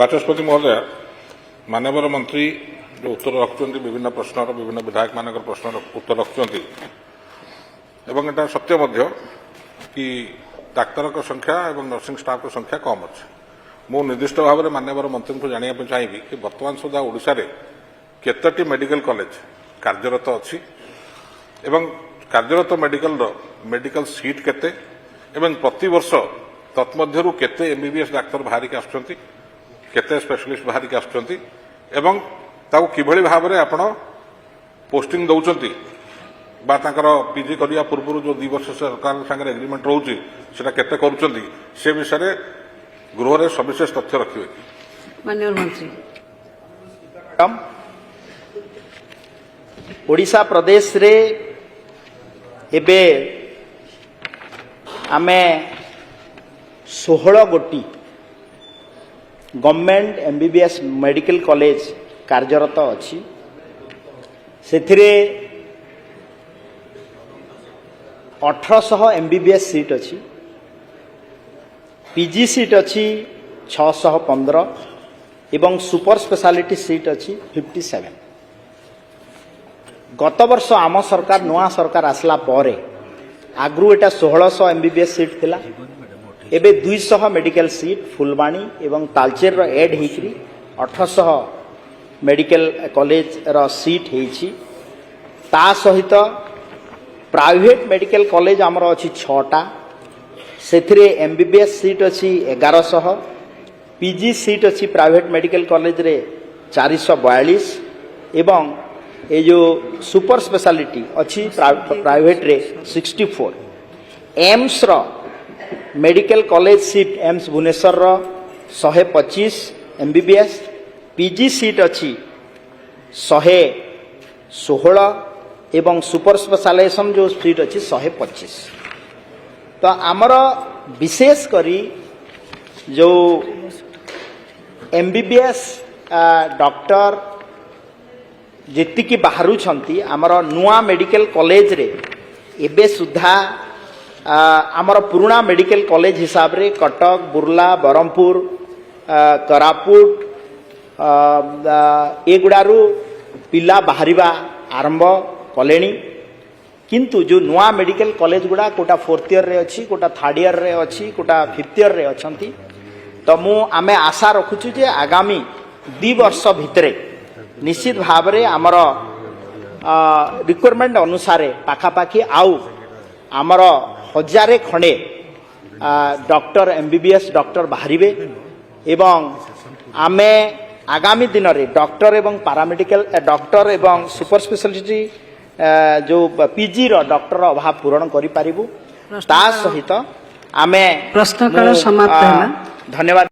बाचस्पति महोदय माननीय मंत्री जो उत्तर रखुच्च विभिन्न प्रश्न विभिन्न विधायक मान प्रश्न उत्तर रखुच्च एवं सत्य कि डाक्तर संख्या और नर्सिंग स्टाफ संख्या कम अच्छे मु निर्दिष्ट भाव में माननीय मंत्री को जानवाई चाहिए कि बर्तमान सुधा ओडिशा रे केतोटी मेडिकल कॉलेज कार्यरत अच्छी एवं कार्यरत मेडिकल सीट केते एवं प्रति वर्ष तत्मध्यरु केते एमबीबीएस डाक्तर बाहर के आसुचंती केते स्पेशलिस्ट बाहर के आसुचंती एवं ताऊ किभली भाव में आपण पोस्टिंग दउचंती बा तांकर पीजी करिया पूर्व जो 2 वर्ष सरकार संगे एग्रीमेंट रोची सेटा केते करूचंती से विषय रे गृह रे सविशेष तथ्य रखिबे माननीय मंत्री ओडिशा प्रदेश रे एबे आमे 16 गोटी गवर्नमेंट एमबीबीएस मेडिकल कॉलेज कार्यरत अच्छी से 1800 एमबीबीएस सीट अच्छी पीजी सीट अच्छी 615 एवं सुपर स्पेशलिटी सीट अच्छी 57। गत वर्ष आम सरकार नुआ सरकार आसला परे आगु एटा 1600 एमबीबीएस सीट थिला एबे 200 मेडिकल सीट फुलबाणी एवं तालचेर रो एड हेकरी 1800 मेडिकल कॉलेज रो सीट हेछि ता सहित प्राइवेट मेडिकल कॉलेज आमर अछि 6टा सेथिरे एमबीबीएस सीट अछि 1100 पीजी सीट अछि प्राइवेट मेडिकल कॉलेज रे 442 एवं ये जो सुपर स्पेशलिटी अच्छी प्राइवेट रे 64 एम्स रो medical college seat AIIMS Bhubaneswar रो 125 एमबीबीएस पीजी सीट अच्छी 116 एवं सुपर स्पेशलाइजेशन जो सीट अच्छी 125। तो आमर विशेष करी जो एमबीबीएस डॉक्टर जेतिकी बाहरु छंती आमर नुआ मेडिकल कॉलेज रे एबे सुधा आमर पुराना मेडिकल कॉलेज हिसाब रे कटक बुर्ला बरहमपुर करापुट एगुड़ारू पिला बाहरिबा आरंभ कलेनी किंतु जो नुआ मेडिकल कॉलेज गुड़ा कोटा 4th ईयर रे अच्छी कोटा 3rd ईयर रे अच्छी कोटा 5th ईयर रे अछंती तो मु आमे आशा रखुछु जे आगामी 2 वर्ष भितरे निश्चित भाव रे आमर रिक्वायरमेंट अनुसार पाखापाखि आउ आमर 1000 खंडे डॉक्टर एमबीबीएस डॉक्टर बाहरिबे एवं आमे आगामी दिन रे डॉक्टर एवं पैरामेडिकल डॉक्टर एवं सुपर स्पेशलिटी जो पीजी रो डॉक्टर अभाव पूरण करि पारिबु ता सहित आमे प्रश्नकाल समाप्त है। धन्यवाद।